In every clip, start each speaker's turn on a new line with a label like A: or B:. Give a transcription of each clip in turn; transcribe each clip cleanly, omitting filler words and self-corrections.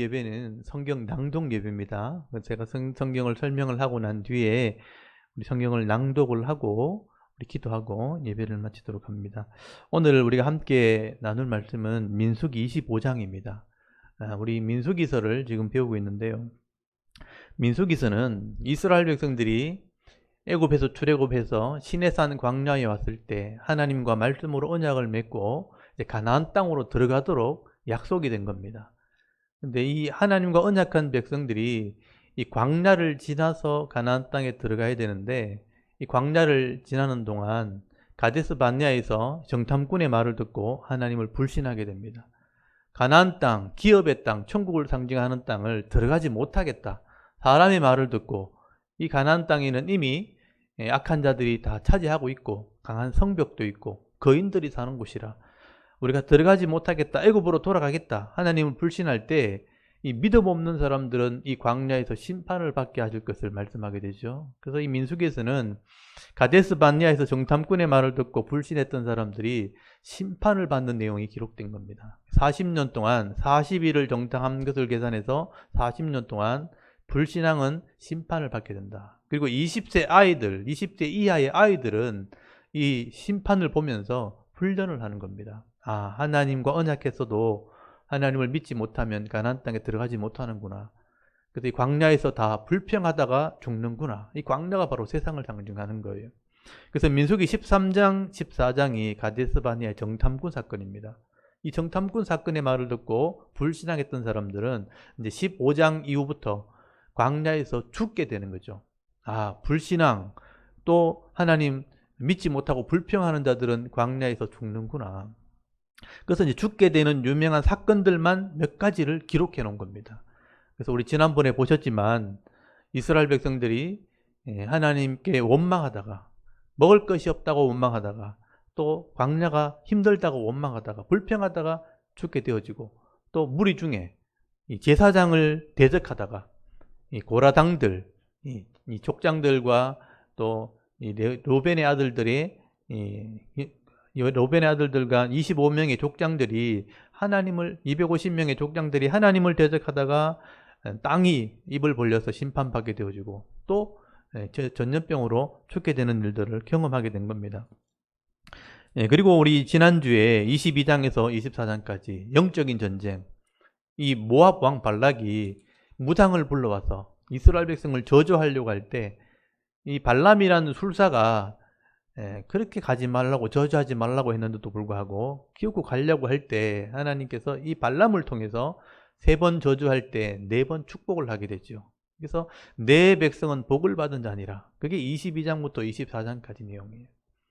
A: 예배는 성경 낭독 예배입니다. 제가 성경을 설명을 하고 난 뒤에 우리 성경을 낭독을 하고 우리 기도하고 예배를 마치도록 합니다. 오늘 우리가 함께 나눌 말씀은 민수기 25장입니다. 우리 민수기서를 지금 배우고 있는데요. 민수기서는 이스라엘 백성들이 애굽에서 출애굽해서 시내산 광야에 왔을 때 하나님과 말씀으로 언약을 맺고 이제 가나안 땅으로 들어가도록 약속이 된 겁니다. 근데 이 하나님과 언약한 백성들이 이 광야를 지나서 가나안 땅에 들어가야 되는데 이 광야를 지나는 동안 가데스 바네아에서 정탐꾼의 말을 듣고 하나님을 불신하게 됩니다. 가나안 땅, 기업의 땅, 천국을 상징하는 땅을 들어가지 못하겠다. 사람의 말을 듣고 이 가나안 땅에는 이미 악한 자들이 다 차지하고 있고 강한 성벽도 있고 거인들이 사는 곳이라 우리가 들어가지 못하겠다. 애굽으로 돌아가겠다. 하나님을 불신할 때 이 믿음 없는 사람들은 이 광야에서 심판을 받게 하실 것을 말씀하게 되죠. 그래서 이 민수기에서는 가데스 바네아에서 정탐꾼의 말을 듣고 불신했던 사람들이 심판을 받는 내용이 기록된 겁니다. 40년 동안 40일을 정탐한 것을 계산해서 40년 동안 불신앙은 심판을 받게 된다. 그리고 20세 아이들, 20세 이하의 아이들은 이 심판을 보면서 훈련을 하는 겁니다. 하나님과 언약했어도 하나님을 믿지 못하면 가나안 땅에 들어가지 못하는구나. 그래서 이 광야에서 다 불평하다가 죽는구나. 이 광야가 바로 세상을 상징하는 거예요. 그래서 민수기 13장, 14장이 가데스 바네아의 정탐꾼 사건입니다. 이 정탐꾼 사건의 말을 듣고 불신앙했던 사람들은 이제 15장 이후부터 광야에서 죽게 되는 거죠. 불신앙, 또 하나님 믿지 못하고 불평하는 자들은 광야에서 죽는구나. 그래서 이제 죽게 되는 유명한 사건들만 몇 가지를 기록해 놓은 겁니다. 그래서 우리 지난번에 보셨지만 이스라엘 백성들이 하나님께 원망하다가 먹을 것이 없다고 원망하다가 또 광야가 힘들다고 원망하다가 불평하다가 죽게 되어지고 또 무리 중에 이 제사장을 대적하다가 이 고라당들, 이 족장들과 또 이 로벤의 아들들의 로벤의 아들들과 25명의 족장들이 250명의 족장들이 하나님을 대적하다가 땅이 입을 벌려서 심판받게 되어지고 또 전염병으로 죽게 되는 일들을 경험하게 된 겁니다. 그리고 우리 지난주에 22장에서 24장까지 영적인 전쟁, 이 모압 왕 발락이 무당을 불러와서 이스라엘 백성을 저주하려고 할 때 이 발람이라는 술사가 그렇게 가지 말라고 저주하지 말라고 했는데도 불구하고 기어코 가려고 할 때 하나님께서 이 발람을 통해서 3번 저주할 때 4번 축복을 하게 되죠. 그래서 내 백성은 복을 받은 자니라. 그게 22장부터 24장까지 내용이에요.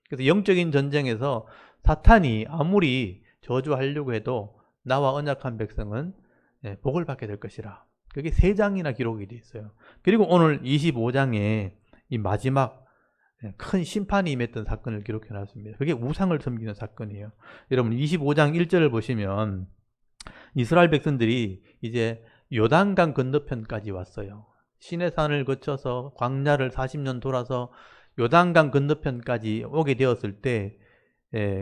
A: 그래서 영적인 전쟁에서 사탄이 아무리 저주하려고 해도 나와 언약한 백성은 복을 받게 될 것이라. 그게 3장이나 기록이 되어 있어요. 그리고 오늘 25장에 이 마지막 큰 심판이 임했던 사건을 기록해 놨습니다. 그게 우상을 섬기는 사건이에요. 여러분 25장 1절을 보시면 이스라엘 백성들이 이제 요단강 건너편까지 왔어요. 시내산을 거쳐서 광야를 40년 돌아서 요단강 건너편까지 오게 되었을 때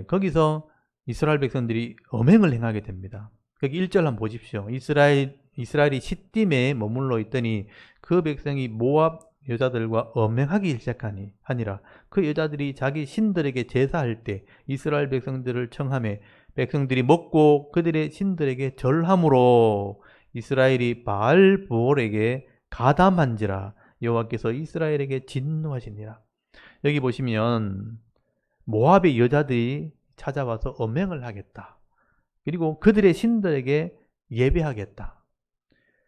A: 거기서 이스라엘 백성들이 엄행을 행하게 됩니다. 거기 1절 한번 보십시오. 이스라엘이 시딤에 머물러 있더니 그 백성이 모압 여자들과 엄행하기 시작하니라. 그 여자들이 자기 신들에게 제사할 때 이스라엘 백성들을 청하며 백성들이 먹고 그들의 신들에게 절함으로 이스라엘이 바알보올에게 가담한지라. 여호와께서 이스라엘에게 진노하시니라. 여기 보시면 모압의 여자들이 찾아와서 엄행을 하겠다. 그리고 그들의 신들에게 예배하겠다.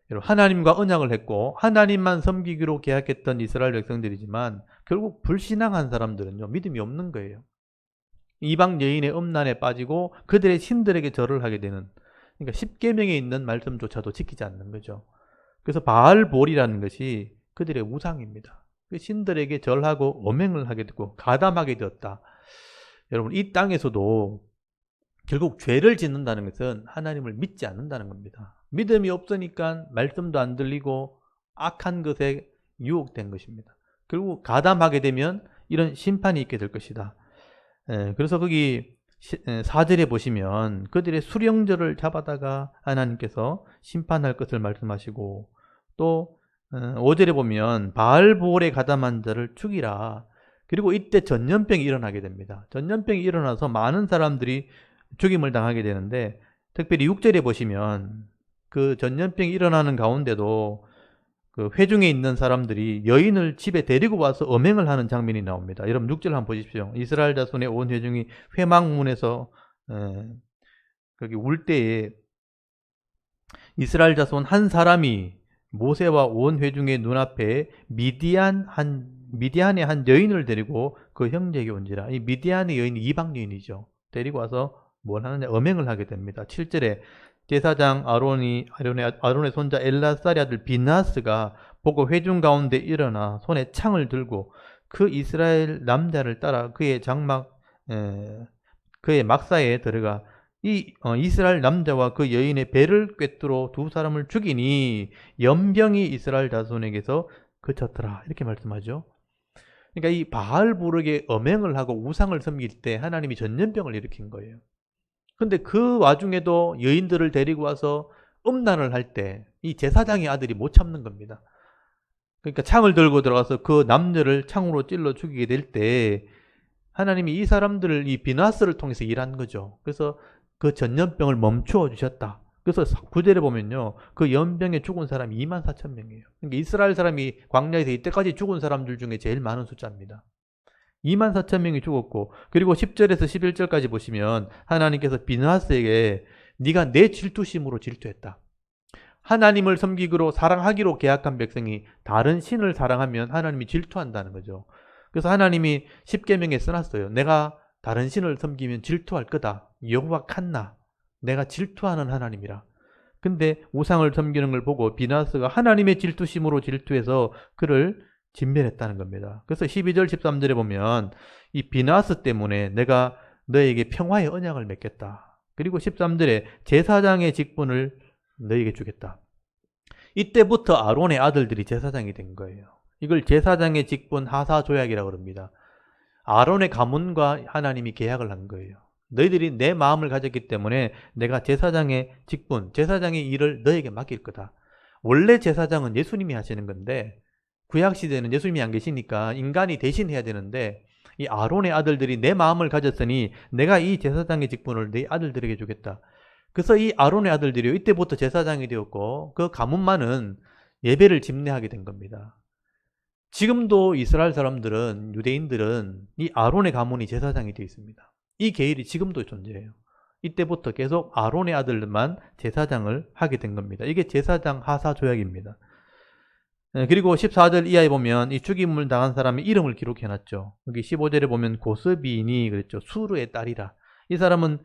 A: 하나님과 언약을 했고 하나님만 섬기기로 계약했던 이스라엘 백성들이지만 결국 불신앙한 사람들은요, 믿음이 없는 거예요. 이방 여인의 음란에 빠지고 그들의 신들에게 절을 하게 되는, 그러니까 10계명에 있는 말씀조차도 지키지 않는 거죠. 그래서 바알볼이라는 것이 그들의 우상입니다. 신들에게 절하고 엄행을 하게 되고 가담하게 되었다. 여러분, 이 땅에서도 결국 죄를 짓는다는 것은 하나님을 믿지 않는다는 겁니다. 믿음이 없으니까 말씀도 안 들리고 악한 것에 유혹된 것입니다. 결국 가담하게 되면 이런 심판이 있게 될 것이다. 그래서 거기 4절에 보시면 그들의 수령들을 잡아다가 하나님께서 심판할 것을 말씀하시고, 또 5절에 보면 바알보올에 가담한 자를 죽이라. 그리고 이때 전염병이 일어나게 됩니다. 전염병이 일어나서 많은 사람들이 죽임을 당하게 되는데, 특별히 6절에 보시면 그 전염병이 일어나는 가운데도 그 회중에 있는 사람들이 여인을 집에 데리고 와서 음행을 하는 장면이 나옵니다. 여러분 6절 한번 보십시오. 이스라엘 자손의 온 회중이 회막문에서 거기 울 때에 이스라엘 자손 한 사람이 모세와 온 회중의 눈앞에 미디안의 한 여인을 데리고 그 형제에게 온지라. 이 미디안의 여인이 이방 여인이죠. 데리고 와서 뭘 하느냐, 음행을 하게 됩니다. 7절에 제사장 아론의 손자 엘라살의 아들 비나스가 보고 회중 가운데 일어나 손에 창을 들고 그 이스라엘 남자를 따라 그의 막사에 들어가 이스라엘 남자와 그 여인의 배를 꿰뚫어 두 사람을 죽이니 연병이 이스라엘 자손에게서 그쳤더라. 이렇게 말씀하죠. 그러니까 이 바알부르게 음행을 하고 우상을 섬길 때 하나님이 전염병을 일으킨 거예요. 근데 그 와중에도 여인들을 데리고 와서 음란을 할 때 이 제사장의 아들이 못 참는 겁니다. 그러니까 창을 들고 들어가서 그 남녀를 창으로 찔러 죽이게 될 때 하나님이 이 사람들을, 이 비나스를 통해서 일한 거죠. 그래서 그 전염병을 멈추어 주셨다. 그래서 9절에 보면요, 그 연병에 죽은 사람이 24,000명이에요. 그러니까 이스라엘 사람이 광야에서 이때까지 죽은 사람들 중에 제일 많은 숫자입니다. 24,000명이 죽었고, 그리고 10절에서 11절까지 보시면 하나님께서 비나스에게 네가 내 질투심으로 질투했다. 하나님을 섬기기로 사랑하기로 계약한 백성이 다른 신을 사랑하면 하나님이 질투한다는 거죠. 그래서 하나님이 십계명에 써놨어요. 내가 다른 신을 섬기면 질투할 거다. 여호와 칸나, 내가 질투하는 하나님이라. 근데 우상을 섬기는 걸 보고 비나스가 하나님의 질투심으로 질투해서 그를 진멸했다는 겁니다. 그래서 12절 13절에 보면 이 비나스 때문에 내가 너에게 평화의 언약을 맺겠다. 그리고 13절에 제사장의 직분을 너에게 주겠다. 이때부터 아론의 아들들이 제사장이 된 거예요. 이걸 제사장의 직분 하사조약이라고 합니다. 아론의 가문과 하나님이 계약을 한 거예요. 너희들이 내 마음을 가졌기 때문에 내가 제사장의 직분, 제사장의 일을 너에게 맡길 거다. 원래 제사장은 예수님이 하시는 건데 구약시대는 예수님이 안 계시니까 인간이 대신 해야 되는데 이 아론의 아들들이 내 마음을 가졌으니 내가 이 제사장의 직분을 네 아들들에게 주겠다. 그래서 이 아론의 아들들이 이때부터 제사장이 되었고 그 가문만은 예배를 집례하게 된 겁니다. 지금도 이스라엘 사람들은, 유대인들은 이 아론의 가문이 제사장이 되어 있습니다. 이 계율이 지금도 존재해요. 이때부터 계속 아론의 아들만 제사장을 하게 된 겁니다. 이게 제사장 하사 조약입니다. 그리고 14절 이하에 보면 이 죽임을 당한 사람의 이름을 기록해놨죠. 여기 15절에 보면 고스비니 그랬죠. 수르의 딸이라. 이 사람은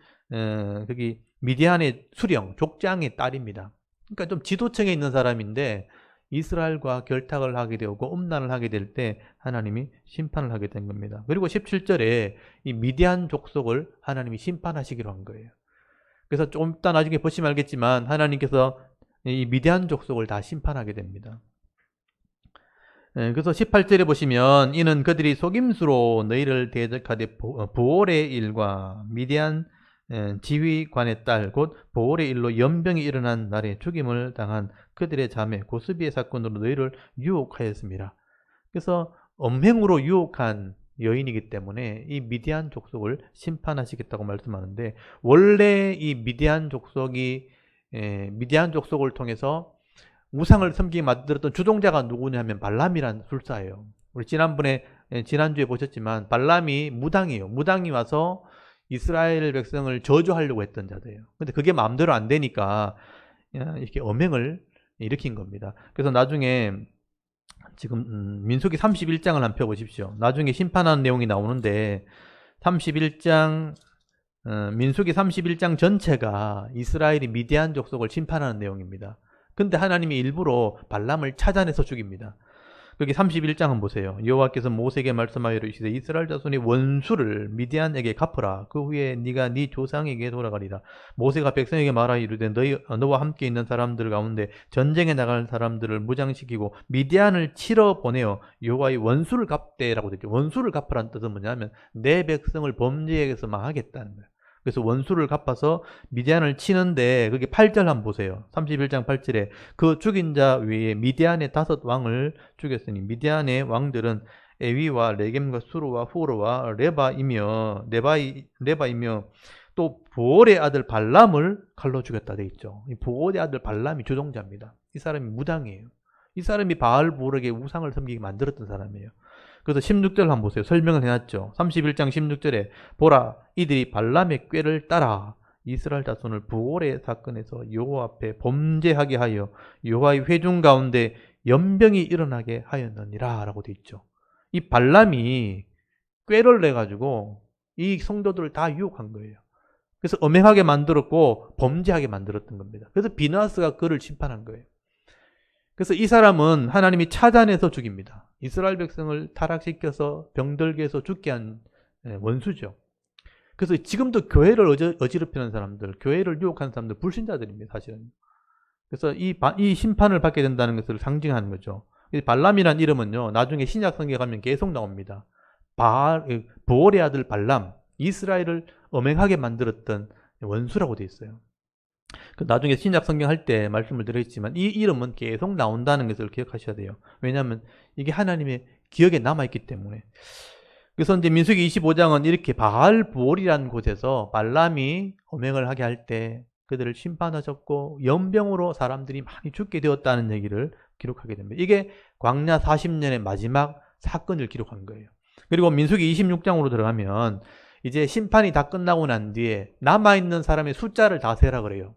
A: 거기 미디안의 수령, 족장의 딸입니다. 그러니까 좀 지도층에 있는 사람인데 이스라엘과 결탁을 하게 되고 음란을 하게 될 때 하나님이 심판을 하게 된 겁니다. 그리고 17절에 이 미디안 족속을 하나님이 심판하시기로 한 거예요. 그래서 좀 이따 나중에 보시면 알겠지만 하나님께서 이 미디안 족속을 다 심판하게 됩니다. 그래서 18절에 보시면 이는 그들이 속임수로 너희를 대적하되 부올의 일과 미디안 지휘관의 딸 곧 보올의 일로 연병이 일어난 날에 죽임을 당한 그들의 자매 고스비의 사건으로 너희를 유혹하였습니다. 그래서 음행으로 유혹한 여인이기 때문에 이 미디안 족속을 심판하시겠다고 말씀하는데, 원래 이 미디안 족속을 통해서 우상을 섬기게 만들었던 주동자가 누구냐면 발람이란 술사예요. 우리 지난주에 보셨지만 발람이 무당이에요. 무당이 와서 이스라엘 백성을 저주하려고 했던 자들이에요. 근데 그게 마음대로 안 되니까 이렇게 음행을 일으킨 겁니다. 그래서 나중에 지금 민수기 31장을 한번 펴보십시오. 나중에 심판하는 내용이 나오는데 민수기 31장 전체가 이스라엘이 미디안 족속을 심판하는 내용입니다. 근데 하나님이 일부러 발람을 찾아내서 죽입니다. 여기 31장은 보세요. 여호와께서 모세에게 말씀하여 이르시되 이스라엘 자손이 원수를 미디안에게 갚으라. 그 후에 네가 네 조상에게 돌아가리라. 모세가 백성에게 말하여 이르되 너와 함께 있는 사람들 가운데 전쟁에 나갈 사람들을 무장시키고 미디안을 치러 보내어 여호와의 원수를 갚되라고 되죠. 원수를 갚으라는 뜻은 뭐냐면 내 백성을 범죄에게서 망하겠다는 거예요. 그래서 원수를 갚아서 미디안을 치는데 그게 8절 한번 보세요. 31장 8절에 그 죽인 자 외에 미디안의 5 왕을 죽였으니 미디안의 왕들은 에위와 레겜과 수르와 후르와 레바이며 또 보올의 아들 발람을 칼로 죽였다 돼 있죠. 이 보올의 아들 발람이 주동자입니다. 이 사람이 무당이에요. 이 사람이 바알 보르에게 우상을 섬기게 만들었던 사람이에요. 그래서 16절 한번 보세요. 설명을 해놨죠. 31장 16절에 보라 이들이 발람의 꾀를 따라 이스라엘 자손을 부올의 사건에서 여호와 앞에 범죄하게 하여 여호와의 회중 가운데 연병이 일어나게 하였느니라 라고 돼 있죠. 이 발람이 꾀를 내가지고 이 성도들을 다 유혹한 거예요. 그래서 엄행하게 만들었고 범죄하게 만들었던 겁니다. 그래서 비나스가 그를 심판한 거예요. 그래서 이 사람은 하나님이 찾아내서 죽입니다. 이스라엘 백성을 타락시켜서 병들게 해서 죽게 한 원수죠. 그래서 지금도 교회를 어지럽히는 사람들, 교회를 유혹하는 사람들 불신자들입니다. 사실은. 그래서 이 심판을 받게 된다는 것을 상징하는 거죠. 발람이라는 이름은요, 나중에 신약 성경에 가면 계속 나옵니다. 보올의 아들 발람, 이스라엘을 엄행하게 만들었던 원수라고 되어 있어요. 나중에 신약 성경 할 때 말씀을 드렸지만 이 이름은 계속 나온다는 것을 기억하셔야 돼요. 왜냐하면 이게 하나님의 기억에 남아있기 때문에. 그래서 이제 민수기 25장은 이렇게 바알보올이라는 곳에서 발람이 엄행을 하게 할 때 그들을 심판하셨고 연병으로 사람들이 많이 죽게 되었다는 얘기를 기록하게 됩니다. 이게 광야 40년의 마지막 사건을 기록한 거예요. 그리고 민수기 26장으로 들어가면 이제 심판이 다 끝나고 난 뒤에 남아있는 사람의 숫자를 다 세라 그래요.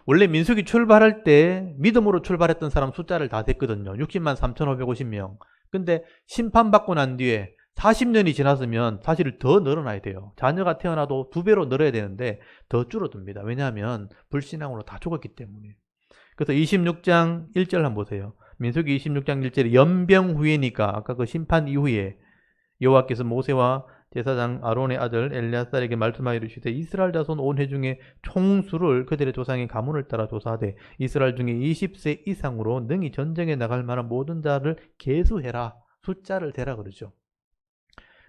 A: 원래 민수기 출발할 때 믿음으로 출발했던 사람 숫자를 다 셌거든요. 60만 3,550명. 근데 심판받고 난 뒤에 40년이 지났으면 사실 더 늘어나야 돼요. 자녀가 태어나도 2배로 늘어야 되는데 더 줄어듭니다. 왜냐하면 불신앙으로 다 죽었기 때문에. 그래서 26장 1절 한번 보세요. 민수기 26장 1절에 연병 후에니까 아까 그 심판 이후에 여호와께서 모세와 제사장 아론의 아들 엘리아살에게 말씀하여 이르시되 이스라엘 자손 온 회중의 총수를 그들의 조상의 가문을 따라 조사하되 이스라엘 중에 20세 이상으로 능히 전쟁에 나갈 만한 모든 자를 계수해라. 숫자를 대라 그러죠.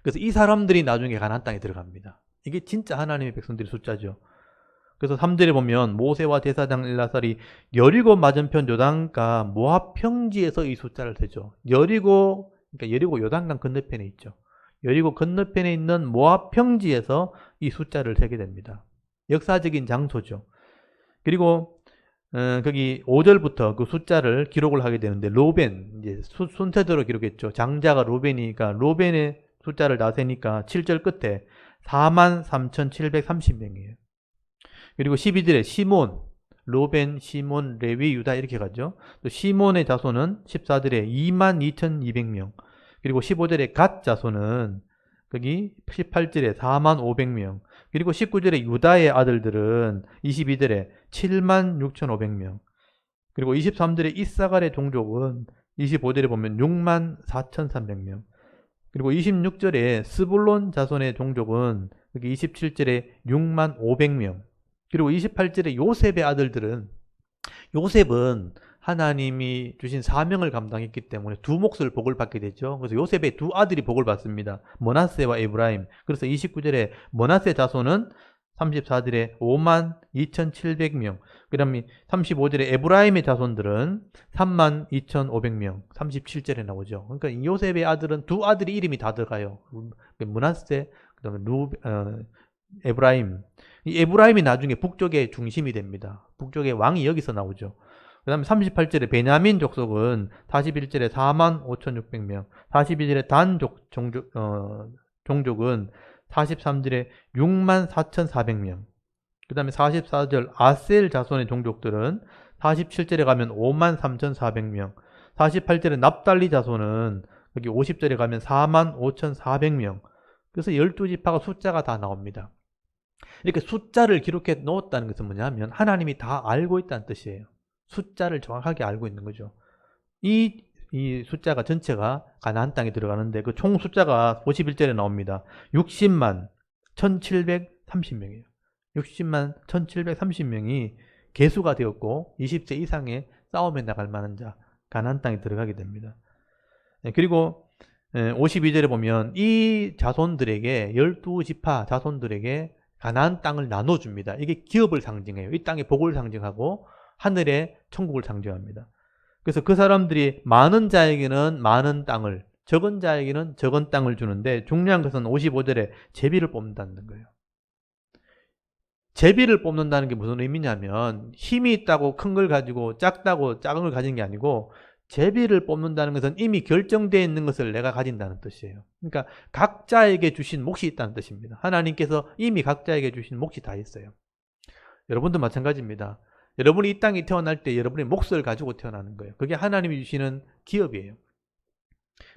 A: 그래서 이 사람들이 나중에 가나안 땅에 들어갑니다. 이게 진짜 하나님의 백성들의 숫자죠. 그래서 3절에 보면 모세와 제사장 엘리아살이 여리고 맞은편 요단가 모압 평지에서 이 숫자를 세죠. 여리고 요단강 건너편에 있죠. 여리고 건너편에 있는 모압 평지에서 이 숫자를 세게 됩니다. 역사적인 장소죠. 그리고 거기 5절부터 그 숫자를 기록을 하게 되는데 로벤, 이제 순서대로 기록했죠. 장자가 로벤이니까 로벤의 숫자를 다 세니까 7절 끝에 43,730명이에요. 그리고 12절에 시몬, 로벤, 시몬, 레위, 유다 이렇게 가죠. 또 시몬의 자손은 14절에 22,200명. 그리고 15절에 갓 자손은 거기 18절에 45,500명. 그리고 19절에 유다의 아들들은 22절에 76,500명. 그리고 23절에 이사갈의 종족은 25절에 보면 64,300명. 그리고 26절에 스불론 자손의 종족은 여기 27절에 65,000명. 그리고 28절에 요셉의 아들들은 요셉은 하나님이 주신 사명을 감당했기 때문에 두 몫을 복을 받게 되죠. 그래서 요셉의 두 아들이 복을 받습니다. 머나세와 에브라임. 그래서 29절에 머나세 자손은 34절에 52,700명. 그 다음에 35절에 에브라임의 자손들은 32,500명. 37절에 나오죠. 그러니까 요셉의 아들은 두 아들이 이름이 다 들어가요. 머나세, 그 다음에 에브라임. 이 에브라임이 나중에 북쪽의 중심이 됩니다. 북쪽의 왕이 여기서 나오죠. 그 다음에 38절에 베냐민 족속은 41절에 45,600명, 42절에 단 종족은 43절에 64,400명, 그 다음에 44절 아셀 자손의 종족들은 47절에 가면 53,400명, 48절에 납달리 자손은 여기 50절에 가면 45,400명. 그래서 12지파가 숫자가 다 나옵니다. 이렇게 숫자를 기록해 놓았다는 것은 뭐냐면 하나님이 다 알고 있다는 뜻이에요. 숫자를 정확하게 알고 있는 거죠. 이 숫자가 전체가 가나안 땅에 들어가는데 그 총 숫자가 51절에 나옵니다. 60만 1,730명이에요. 60만 1,730명이 계수가 되었고 20세 이상의 싸움에 나갈 만한 자 가나안 땅에 들어가게 됩니다. 그리고 52절에 보면 이 자손들에게 12지파 자손들에게 가나안 땅을 나눠줍니다. 이게 기업을 상징해요. 이 땅의 복을 상징하고 하늘의 천국을 상징합니다. 그래서 그 사람들이 많은 자에게는 많은 땅을, 적은 자에게는 적은 땅을 주는데 중요한 것은 55절에 제비를 뽑는다는 거예요. 제비를 뽑는다는 게 무슨 의미냐면 힘이 있다고 큰 걸 가지고 작다고 작은 걸 가진 게 아니고 제비를 뽑는다는 것은 이미 결정되어 있는 것을 내가 가진다는 뜻이에요. 그러니까 각자에게 주신 몫이 있다는 뜻입니다. 하나님께서 이미 각자에게 주신 몫이 다 있어요. 여러분도 마찬가지입니다. 여러분이 이 땅에 태어날 때 여러분의 몫을 가지고 태어나는 거예요. 그게 하나님이 주시는 기업이에요.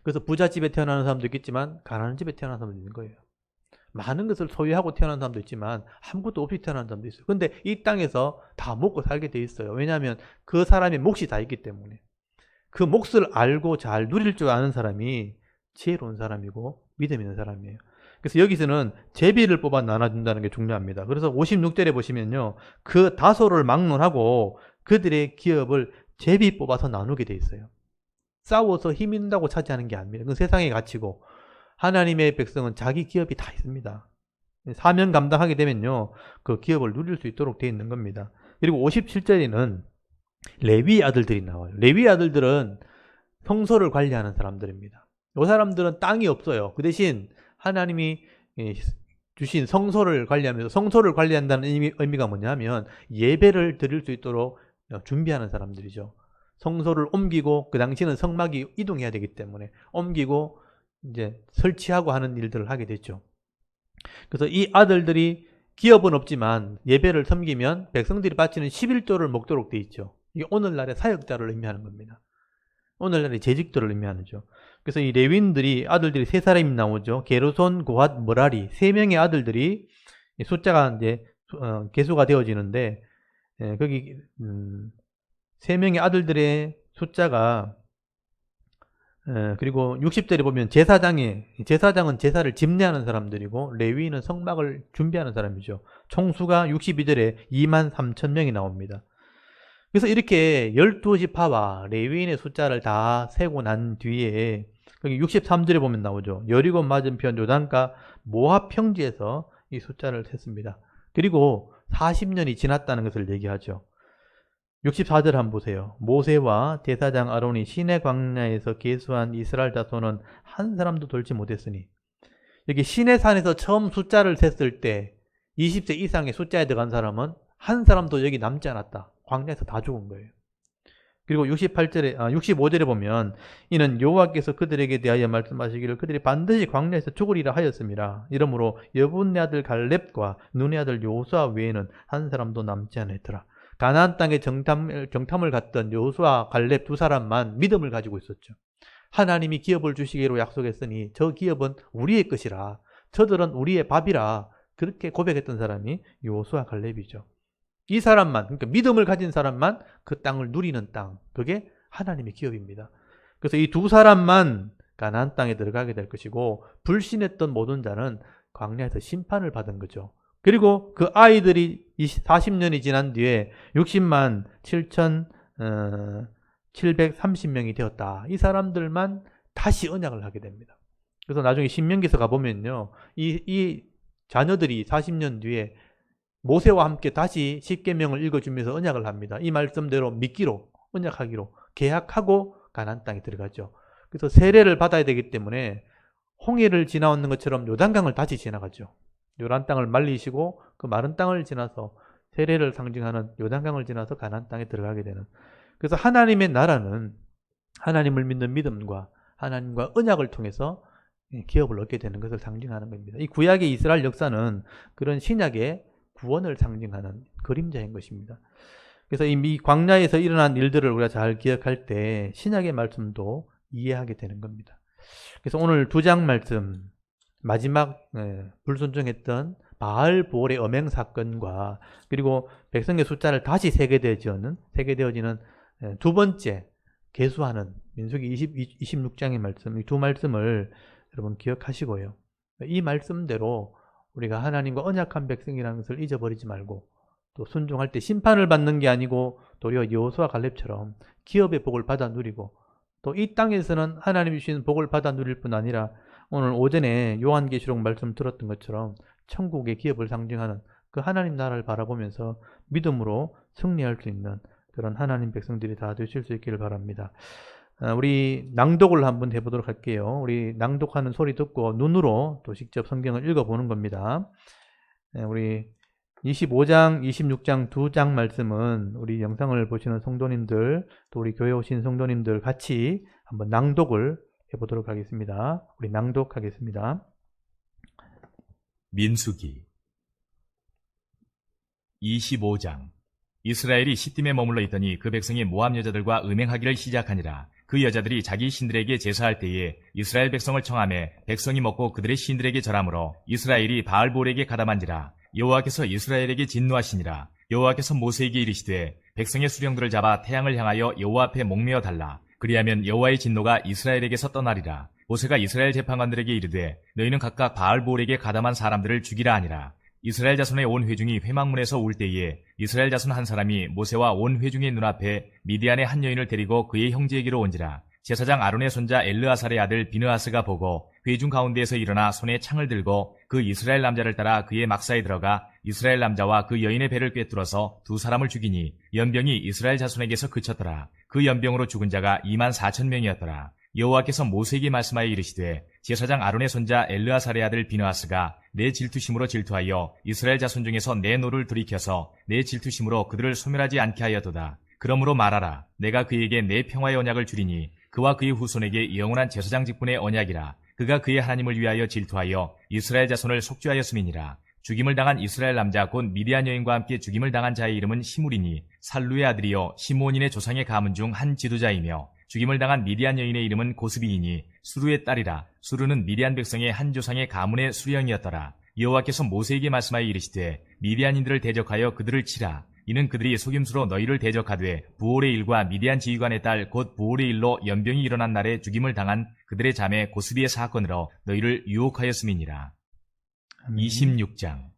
A: 그래서 부자 집에 태어나는 사람도 있겠지만 가난한 집에 태어나는 사람도 있는 거예요. 많은 것을 소유하고 태어난 사람도 있지만 아무것도 없이 태어난 사람도 있어요. 근데 이 땅에서 다 먹고 살게 돼 있어요. 왜냐하면 그 사람의 몫이 다 있기 때문에. 그 몫을 알고 잘 누릴 줄 아는 사람이 지혜로운 사람이고 믿음 있는 사람이에요. 그래서 여기서는 제비를 뽑아 나눠준다는 게 중요합니다. 그래서 56절에 보시면요. 그 다소를 막론하고 그들의 기업을 제비 뽑아서 나누게 돼 있어요. 싸워서 힘 있다고 차지하는 게 아닙니다. 그건 세상의 가치고 하나님의 백성은 자기 기업이 다 있습니다. 사명 감당하게 되면요. 그 기업을 누릴 수 있도록 되어 있는 겁니다. 그리고 57절에는 레위 아들들이 나와요. 레위 아들들은 성소를 관리하는 사람들입니다. 이 사람들은 땅이 없어요. 그 대신 하나님이 주신 성소를 관리하면서 성소를 관리한다는 의미가 뭐냐면 예배를 드릴 수 있도록 준비하는 사람들이죠. 성소를 옮기고 그 당시는 성막이 이동해야 되기 때문에 옮기고 이제 설치하고 하는 일들을 하게 됐죠. 그래서 이 아들들이 기업은 없지만 예배를 섬기면 백성들이 바치는 11조를 먹도록 돼 있죠. 이게 오늘날의 사역자를 의미하는 겁니다. 오늘날의 재직들을 의미하죠. 그래서 이 레위인들이 아들들이 세 사람이 나오죠. 게르손, 고핫, 머라리 세 명의 아들들이 숫자가 이제 계수가 되어지는데 거기 세 명의 아들들의 숫자가 그리고 60절에 보면 제사장은 제사를 집례하는 사람들이고 레위인은 성막을 준비하는 사람이죠. 총수가 62절에 23,000명이 나옵니다. 그래서 이렇게 12지파와 레위인의 숫자를 다 세고 난 뒤에 여기 63절에 보면 나오죠. 여리고 맞은편 요단가 모압 평지에서 이 숫자를 셌습니다. 그리고 40년이 지났다는 것을 얘기하죠. 64절 한번 보세요. 모세와 대사장 아론이 시내 광야에서 계수한 이스라엘 자손은 한 사람도 돌지 못했으니, 여기 시내산에서 처음 숫자를 셌을 때 20세 이상의 숫자에 들어간 사람은 한 사람도 여기 남지 않았다. 광야에서 다 죽은 거예요. 그리고 65절에 보면 이는 여호와께서 그들에게 대하여 말씀하시기를 그들이 반드시 광야에서 죽으리라 하였습니다. 이러므로 여분네 아들 갈렙과 눈의 아들 여호수아 외에는 한 사람도 남지 않았더라. 가나안 땅에 정탐을 갔던 여호수아 갈렙 두 사람만 믿음을 가지고 있었죠. 하나님이 기업을 주시기로 약속했으니 저 기업은 우리의 것이라, 저들은 우리의 밥이라, 그렇게 고백했던 사람이 여호수아 갈렙이죠. 이 사람만, 그러니까 믿음을 가진 사람만 그 땅을 누리는 땅, 그게 하나님의 기업입니다. 그래서 이 두 사람만 가나안 땅에 들어가게 될 것이고, 불신했던 모든 자는 광야에서 심판을 받은 거죠. 그리고 그 아이들이 40년이 지난 뒤에 60만 730명이 되었다. 이 사람들만 다시 언약을 하게 됩니다. 그래서 나중에 신명기서 가보면요, 이 자녀들이 40년 뒤에 모세와 함께 다시 십계명을 읽어주면서 언약을 합니다. 이 말씀대로 믿기로, 언약하기로 계약하고 가나안 땅에 들어가죠. 그래서 세례를 받아야 되기 때문에 홍해를 지나오는 것처럼 요단강을 다시 지나가죠. 요란 땅을 말리시고 그 마른 땅을 지나서 세례를 상징하는 요단강을 지나서 가나안 땅에 들어가게 되는. 그래서 하나님의 나라는 하나님을 믿는 믿음과 하나님과 언약을 통해서 기업을 얻게 되는 것을 상징하는 겁니다. 이 구약의 이스라엘 역사는 그런 신약의 구원을 상징하는 그림자인 것입니다. 그래서 이 광야에서 일어난 일들을 우리가 잘 기억할 때 신약의 말씀도 이해하게 되는 겁니다. 그래서 오늘 2장 말씀, 마지막 불순종했던 바알보올의 엄행 사건과 그리고 백성의 숫자를 다시 세게 되어지는 두 번째 계수하는 민수기 26장의 말씀, 이 두 말씀을 여러분 기억하시고요. 이 말씀대로 우리가 하나님과 언약한 백성이라는 것을 잊어버리지 말고, 또 순종할 때 심판을 받는 게 아니고 도리어 여호수아 갈렙처럼 기업의 복을 받아 누리고, 또 이 땅에서는 하나님이 주신 복을 받아 누릴 뿐 아니라 오늘 오전에 요한계시록 말씀 들었던 것처럼 천국의 기업을 상징하는 그 하나님 나라를 바라보면서 믿음으로 승리할 수 있는 그런 하나님 백성들이 다 되실 수 있기를 바랍니다. 우리 낭독을 한번 해보도록 할게요. 우리 낭독하는 소리 듣고 눈으로 또 직접 성경을 읽어보는 겁니다. 우리 25장, 26장 두 장 말씀은 우리 영상을 보시는 성도님들, 또 우리 교회 오신 성도님들 같이 한번 낭독을 해보도록 하겠습니다. 우리 낭독하겠습니다.
B: 민수기 25장. 이스라엘이 시딤에 머물러 있더니 그 백성이 모압 여자들과 음행하기를 시작하니라. 그 여자들이 자기 신들에게 제사할 때에 이스라엘 백성을 청하매 백성이 먹고 그들의 신들에게 절하므로 이스라엘이 바알볼에게 가담한지라. 여호와께서 이스라엘에게 진노하시니라. 여호와께서 모세에게 이르시되 백성의 수령들을 잡아 태양을 향하여 여호와 앞에 목매어 달라. 그리하면 여호와의 진노가 이스라엘에게서 떠나리라. 모세가 이스라엘 재판관들에게 이르되 너희는 각각 바알볼에게 가담한 사람들을 죽이라 하니라. 이스라엘 자손의 온 회중이 회막문에서 울 때에 이스라엘 자손 한 사람이 모세와 온 회중의 눈앞에 미디안의 한 여인을 데리고 그의 형제에게로 온지라. 제사장 아론의 손자 엘르아살의 아들 비느하스가 보고 회중 가운데에서 일어나 손에 창을 들고 그 이스라엘 남자를 따라 그의 막사에 들어가 이스라엘 남자와 그 여인의 배를 꿰뚫어서 두 사람을 죽이니 연병이 이스라엘 자손에게서 그쳤더라. 그 연병으로 죽은 자가 24,000명이었더라. 여호와께서 모세에게 말씀하여 이르시되 제사장 아론의 손자 엘르아살의 아들 비느하스가 내 질투심으로 질투하여 이스라엘 자손 중에서 내 노를 돌이켜서 내 질투심으로 그들을 소멸하지 않게 하였도다. 그러므로 말하라. 내가 그에게 내 평화의 언약을 주리니 그와 그의 후손에게 영원한 제사장 직분의 언약이라. 그가 그의 하나님을 위하여 질투하여 이스라엘 자손을 속죄하였음이니라. 죽임을 당한 이스라엘 남자 곧 미디안 여인과 함께 죽임을 당한 자의 이름은 시므리니 살루의 아들이요 시므온인의 조상의 가문 중 한 지도자이며 죽임을 당한 미디안 여인의 이름은 고스비이니 수루의 딸이라. 수루는 미디안 백성의 한 조상의 가문의 수령이었더라. 여호와께서 모세에게 말씀하여 이르시되 미디안인들을 대적하여 그들을 치라. 이는 그들이 속임수로 너희를 대적하되 부올의 일과 미디안 지휘관의 딸 곧 부올의 일로 연병이 일어난 날에 죽임을 당한 그들의 자매 고스비의 사건으로 너희를 유혹하였음이니라. 26장.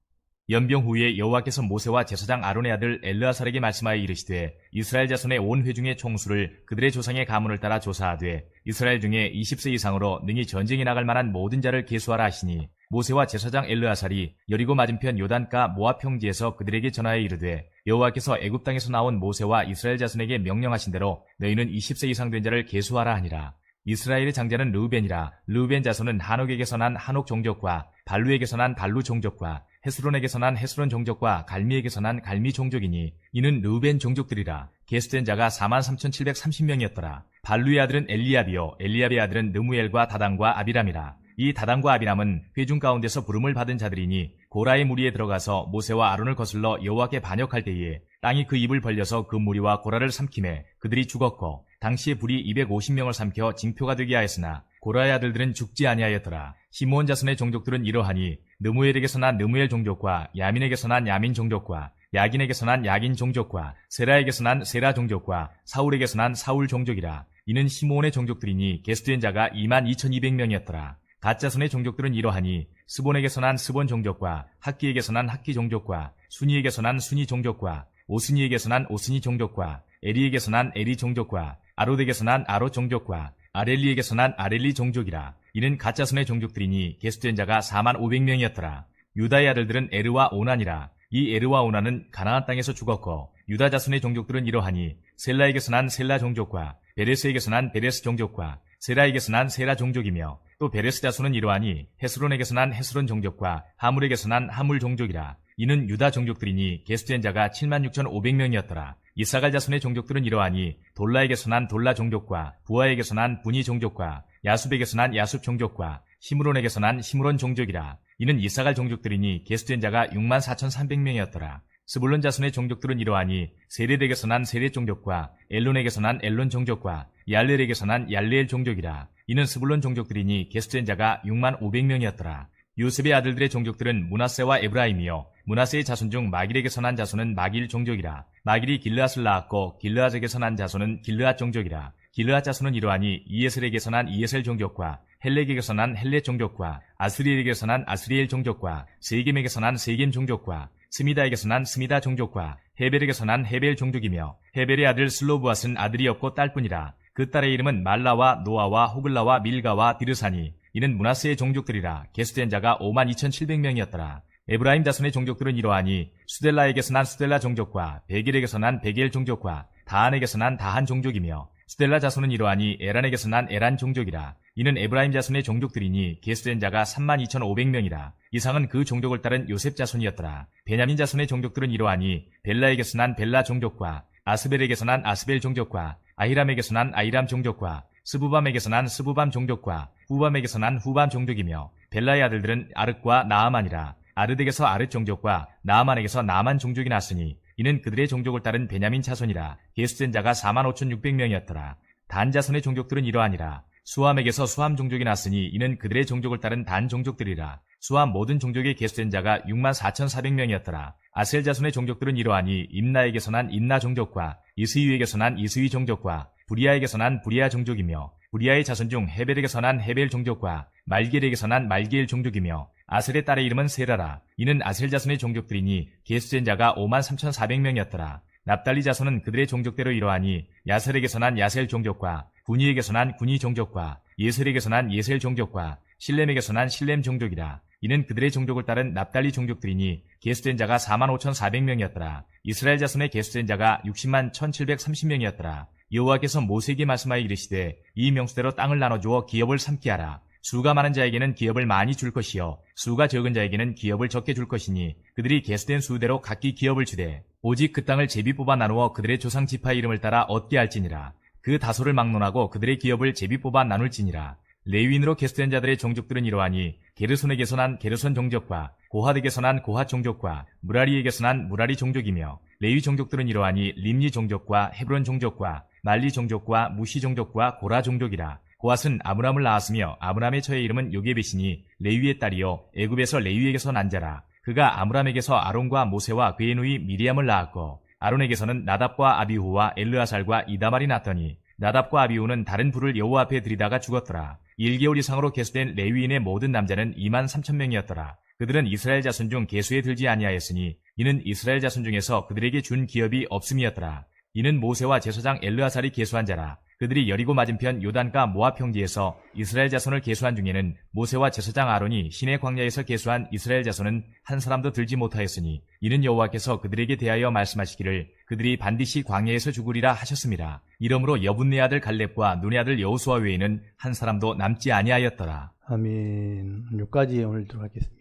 B: 연병 후에 여호와께서 모세와 제사장 아론의 아들 엘르아살에게 말씀하여 이르시되 이스라엘 자손의 온 회중의 총수를 그들의 조상의 가문을 따라 조사하되 이스라엘 중에 20세 이상으로 능히 전쟁에 나갈 만한 모든 자를 계수하라 하시니 모세와 제사장 엘르아살이 여리고 맞은편 요단가 모압 평지에서 그들에게 전하여 이르되 여호와께서 애굽 땅에서 나온 모세와 이스라엘 자손에게 명령하신 대로 너희는 20세 이상 된 자를 계수하라 하니라. 이스라엘의 장자는 르우벤이라. 르우벤 자손은 한옥에게서 난 한옥 종족과 발루에게서 난 발루 종족과 헤스론에게서 난 헤스론 종족과 갈미에게서 난 갈미 종족이니 이는 르우벤 종족들이라. 계수된 자가 43,730명이었더라. 발루의 아들은 엘리압이요 엘리압의 아들은 느무엘과 다단과 아비람이라. 이 다단과 아비람은 회중 가운데서 부름을 받은 자들이니 고라의 무리에 들어가서 모세와 아론을 거슬러 여호와께 반역할 때에 땅이 그 입을 벌려서 그 무리와 고라를 삼키매 그들이 죽었고 당시에 불이 250명을 삼켜 징표가 되게 하였으나 고라의 아들들은 죽지 아니하였더라. 시므온 자손의 종족들은 이러하니 느무엘에게서 난 느무엘 종족과 야민에게서 난 야민 종족과 야긴에게서 난 야긴 종족과 세라에게서 난 세라 종족과 사울에게서 난 사울 종족이라. 이는 시므온의 종족들이니 계수된 자가 22,200명이었더라. 갓자손의 종족들은 이러하니 스본에게서 난 스본 종족과 학기에게서 난 학기 종족과 순이에게서 난 순이 종족과 오스니에게서 난 오스니 종족과 에리에게서 난 에리 종족과 아롯에게서 난 아롯 종족과 아렐리에게서 난 아렐리 종족이라. 이는 갓자손의 종족들이니 계수된 자가 45,000명이었더라. 유다의 아들들은 에르와 오난이라. 이 에르와 오난은 가나안 땅에서 죽었고 유다 자손의 종족들은 이러하니 셀라에게서 난 셀라 종족과 베레스에게서 난 베레스 종족과 세라에게서 난 세라 종족이며 또 베레스 자손은 이러하니 헤스론에게서 난 헤스론 종족과 하물에게서 난 하물 종족이라. 이는 유다 종족들이니 계수된 자가 76,500명이었더라. 이사갈 자손의 종족들은 이러하니 돌라에게서 난 돌라 종족과 부하에게서 난 분이 종족과 야숲에게서 난 야숲 종족과 시므론에게서 난 시므론 종족이라. 이는 이사갈 종족들이니 계수된 자가 64,300명이었더라. 스불론 자손의 종족들은 이러하니 세렛에게서 난 세렛 종족과 엘론에게서 난 엘론 종족과 얄레엘에게서 난 얄레엘 종족이라. 이는 스불론 종족들이니 계수된 자가 65,000명이었더라. 요셉의 아들들의 종족들은 므낫세와 에브라임이요 므낫세의 자손 중 마길에게서 난 자손은 마길 종족이라. 마길이 길르앗을 낳았고 길르앗에게서 난 자손은 길르앗 종족이라. 길르앗 자손은 이러하니 이에셀에게서 난 이에셀 종족과 헬렉에게서 난 헬렛 종족과 아스리엘에게서 난 아스리엘 종족과 세겜에게서 난 세겜 종족과 스미다에게서 난 스미다 종족과 헤벨에게서 난 헤벨 종족이며 헤벨의 아들 슬로브앗은 아들이 없고 딸뿐이라. 그 딸의 이름은 말라와 노아와 호글라와 밀가와 디르사니 이는 므낫세의 종족들이라. 계수된 자가 52,700명이었더라. 에브라임 자손의 종족들은 이러하니 수델라에게서 난 수델라 종족과 베겔에게서 난 베겔 종족과 다한에게서 난 다한 종족이며, 수델라 자손은 이러하니 에란에게서 난 에란 종족이라. 이는 에브라임 자손의 종족들이니 계수된 자가 32,500명이라. 이상은 그 종족을 따른 요셉 자손이었더라. 베냐민 자손의 종족들은 이러하니 벨라에게서 난 벨라 종족과 아스벨에게서 난 아스벨 종족과 아히람에게서 난 아히람 종족과 스부밤에게서 난 스부밤 종족과 후밤에게서 난 후밤 종족이며, 벨라의 아들들은 아르과 나아만이라. 아르덱에서 아르 종족과 나아만에게서 나아만 종족이 났으니 이는 그들의 종족을 따른 베냐민 자손이라. 계수된 자가 45,600명이었더라. 단 자손의 종족들은 이러하니라. 수함에게서 수함 종족이 났으니 이는 그들의 종족을 따른 단 종족들이라. 수함 모든 종족의 계수된 자가 64,400명이었더라. 아셀 자손의 종족들은 이러하니 임나에게서 난 임나 종족과 이스위에게서 난 이스위 종족과 부리아에게서 난 부리아 종족이며, 부리아의 자손 중 헤벨에게서 난 헤벨 종족과 말기엘에게서 난 말기엘 종족이며, 아셀의 딸의 이름은 세라라. 이는 아셀 자손의 종족들이니 계수된 자가 53,400명이었더라. 납달리 자손은 그들의 종족대로 이러하니 야셀에게서 난 야셀 종족과 군이에게서 난 군이 종족과 예셀에게서 난 예셀 종족과 실렘에게서 난 실렘 종족이라. 이는 그들의 종족을 따른 납달리 종족들이니 계수된 자가 45,400명이었더라. 이스라엘 자손의 계수된 자가 60만 1,730명이었더라. 여호와께서 모세에게 말씀하여 이르시되 이 명수대로 땅을 나눠주어 기업을 삼게 하라. 수가 많은 자에게는 기업을 많이 줄 것이요 수가 적은 자에게는 기업을 적게 줄 것이니 그들이 계수된 수대로 각기 기업을 주되, 오직 그 땅을 제비 뽑아 나누어 그들의 조상 지파의 이름을 따라 얻게 할지니라. 그 다소를 막론하고 그들의 기업을 제비 뽑아 나눌지니라. 레위인으로 계수된 자들의 종족들은 이러하니 게르손에게서 난 게르손 종족과 고핫에게서 난 고핫 종족과 무라리에게서 난 무라리 종족이며, 레위 종족들은 이러하니 림니 종족과 헤브론 종족과 말리 종족과 무시 종족과 고라 종족이라. 고핫은 아므람을 낳았으며 아므람의 처의 이름은 요게벳이니 레위의 딸이요 애굽에서 레위에게서 난 자라. 그가 아므람에게서 아론과 모세와 그의 누이 미리암을 낳았고, 아론에게서는 나답과 아비후와 엘르아살과 이다말이 났더니 나답과 아비후는 다른 불을 여호와 앞에 들이다가 죽었더라. 1개월 이상으로 계수된 레위인의 모든 남자는 23,000명이었더라. 그들은 이스라엘 자손 중 계수에 들지 아니하였으니 이는 이스라엘 자손 중에서 그들에게 준 기업이 없음이었더라. 이는 모세와 제사장 엘르아살이 계수한 자라. 그들이 여리고 맞은편 요단가 모압 평지에서 이스라엘 자손을 계수한 중에는 모세와 제사장 아론이 시내 광야에서 계수한 이스라엘 자손은 한 사람도 들지 못하였으니 이는 여호와께서 그들에게 대하여 말씀하시기를 그들이 반드시 광야에서 죽으리라 하셨습니다. 이러므로 여분네 아들 갈렙과 눈의 아들 여호수아 외에는 한 사람도 남지 아니하였더라.
A: 아멘. 여기까지 오늘 들어가겠습니다.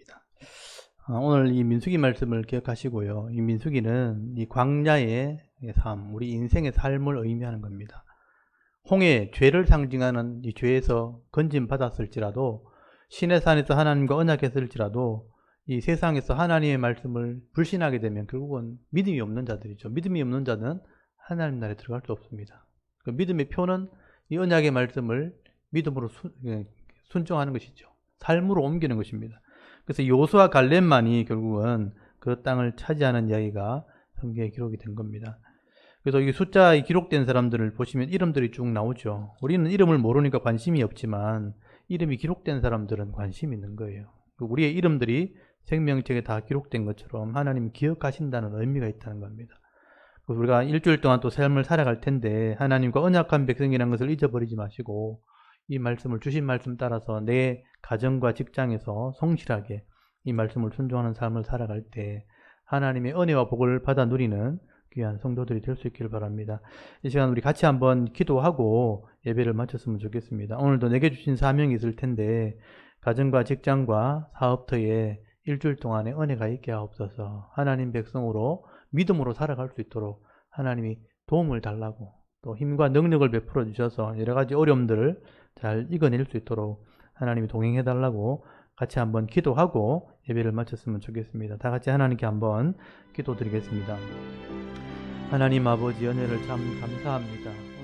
A: 오늘 이 민수기 말씀을 기억하시고요. 이 민수기는 이 광야의 삶, 우리 인생의 삶을 의미하는 겁니다. 홍해, 죄를 상징하는 이 죄에서 건짐 받았을지라도, 시내산에서 하나님과 언약했을지라도 이 세상에서 하나님의 말씀을 불신하게 되면 결국은 믿음이 없는 자들이죠. 믿음이 없는 자는 하나님 나라에 들어갈 수 없습니다. 그 믿음의 표는 이 언약의 말씀을 믿음으로 순종하는 것이죠. 삶으로 옮기는 것입니다. 그래서 여호수아 갈렙만이 결국은 그 땅을 차지하는 이야기가 성경에 기록이 된 겁니다. 그래서 이 숫자에 기록된 사람들을 보시면 이름들이 쭉 나오죠. 우리는 이름을 모르니까 관심이 없지만 이름이 기록된 사람들은 관심이 있는 거예요. 우리의 이름들이 생명책에 다 기록된 것처럼 하나님이 기억하신다는 의미가 있다는 겁니다. 우리가 일주일 동안 또 삶을 살아갈 텐데 하나님과 언약한 백성이라는 것을 잊어버리지 마시고 이 말씀을 주신 말씀 따라서 내 가정과 직장에서 성실하게 이 말씀을 순종하는 삶을 살아갈 때 하나님의 은혜와 복을 받아 누리는 귀한 성도들이 될 수 있기를 바랍니다. 이 시간 우리 같이 한번 기도하고 예배를 마쳤으면 좋겠습니다. 오늘도 내게 주신 사명이 있을 텐데 가정과 직장과 사업터에 일주일 동안의 은혜가 있게 하옵소서. 하나님 백성으로 믿음으로 살아갈 수 있도록 하나님이 도움을 달라고 또 힘과 능력을 베풀어 주셔서 여러 가지 어려움들을 잘 이겨낼 수 있도록 하나님이 동행해 달라고 같이 한번 기도하고 예배를 마쳤으면 좋겠습니다. 다 같이 하나님께 한번 기도드리겠습니다. 하나님 아버지, 은혜를 참 감사합니다.